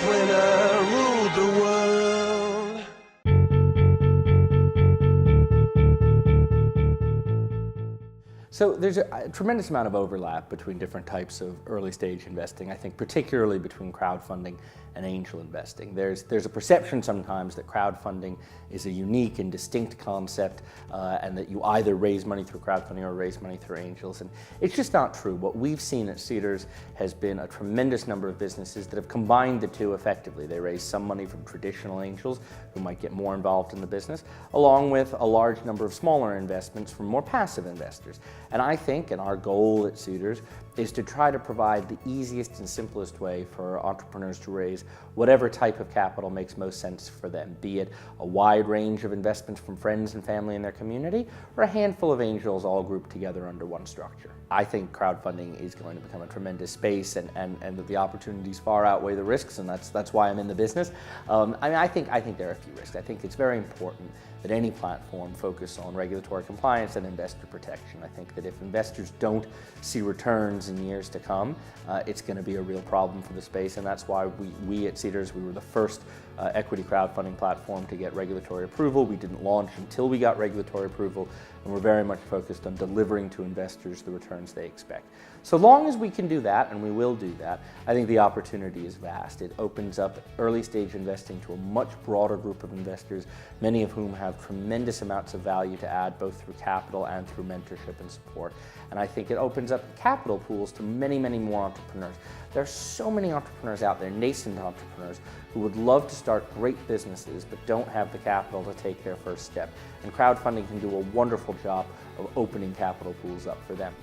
when I ruled the world. So there's a tremendous amount of overlap between different types of early stage investing, I think particularly between crowdfunding and angel investing. There's a perception sometimes that crowdfunding is a unique and distinct concept and that you either raise money through crowdfunding or raise money through angels, and it's just not true. What we've seen at Seedrs has been a tremendous number of businesses that have combined the two effectively. They raise some money from traditional angels who might get more involved in the business, along with a large number of smaller investments from more passive investors. And I think, and our goal at Seedrs, is to try to provide the easiest and simplest way for entrepreneurs to raise whatever type of capital makes most sense for them, be it a wide range of investments from friends and family in their community, or a handful of angels all grouped together under one structure. I think crowdfunding is going to become a tremendous space, and that the opportunities far outweigh the risks, and that's why I'm in the business. I think there are a few risks. I think it's very important that any platform focus on regulatory compliance and investor protection. I think that if investors don't see returns in years to come, it's going to be a real problem for the space, and that's why we at Seedrs, we were the first equity crowdfunding platform to get regulatory approval. We didn't launch until we got regulatory approval, and we're very much focused on delivering to investors the returns they expect. So long as we can do that, and we will do that, I think the opportunity is vast. It opens up early stage investing to a much broader group of investors, many of whom have tremendous amounts of value to add, both through capital and through mentorship and support. And I think it opens up capital pools to many, many more entrepreneurs. There are so many entrepreneurs out there, nascent entrepreneurs, who would love to start great businesses but don't have the capital to take their first step. And crowdfunding can do a wonderful job of opening capital pools up for them.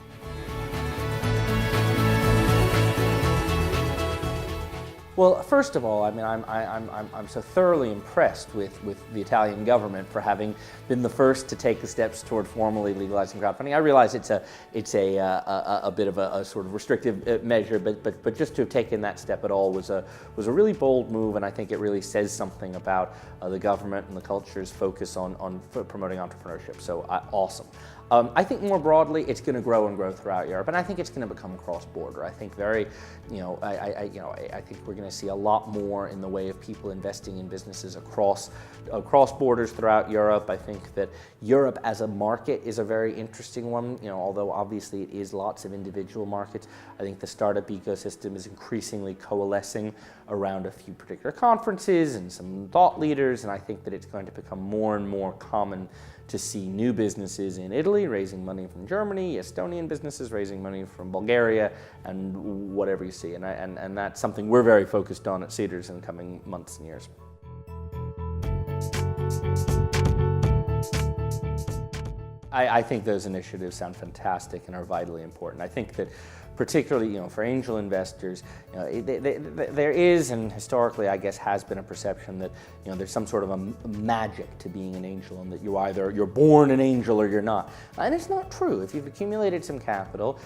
Well, first of all, I mean, I'm so thoroughly impressed with the Italian government for having been the first to take the steps toward formally legalizing crowdfunding. I realize it's a bit of a sort of restrictive measure, but just to have taken that step at all was a really bold move, and I think it really says something about the government and the culture's focus on promoting entrepreneurship. So awesome. I think more broadly, it's going to grow and grow throughout Europe, and I think it's going to become cross-border. I think I think we're going to see a lot more in the way of people investing in businesses across borders throughout Europe. I think that Europe as a market is a very interesting one. Although obviously it is lots of individual markets, I think the startup ecosystem is increasingly coalescing around a few particular conferences and some thought leaders, and I think that it's going to become more and more common to see new businesses in Italy raising money from Germany, Estonian businesses raising money from Bulgaria, and whatever you see. And that's something we're very focused on at Seedrs in the coming months and years. I think those initiatives sound fantastic and are vitally important. I think that particularly, for angel investors, there is, and historically, I guess, has been a perception that, there's some sort of a magic to being an angel, and that you're born an angel or you're not. And it's not true. If you've accumulated some capital,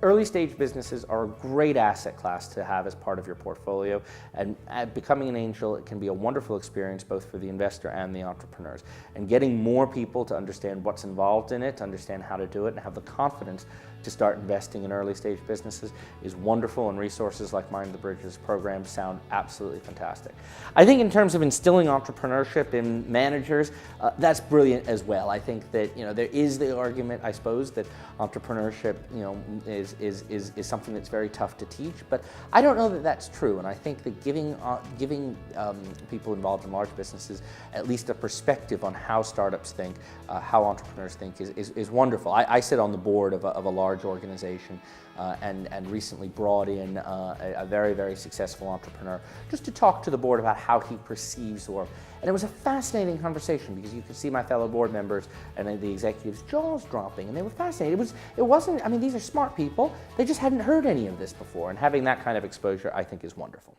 early stage businesses are a great asset class to have as part of your portfolio, and becoming an angel, it can be a wonderful experience both for the investor and the entrepreneurs. And getting more people to understand what's involved in it, to understand how to do it, and have the confidence to start investing in early stage businesses is wonderful, and resources like Mind the Bridges program sound absolutely fantastic. I think in terms of instilling entrepreneurship in managers, that's brilliant as well. I think that there is the argument, I suppose, that entrepreneurship is something that's very tough to teach, but I don't know that that's true, and I think that giving people involved in large businesses at least a perspective on how startups think, how entrepreneurs think is wonderful. I sit on the board of a large organization and recently brought in a very, very successful entrepreneur just to talk to the board about how he perceives work. And it was a fascinating conversation because you could see my fellow board members and the executives' jaws dropping, and they were fascinated. It wasn't, I mean, these are smart people. They just hadn't heard any of this before, and having that kind of exposure, I think, is wonderful.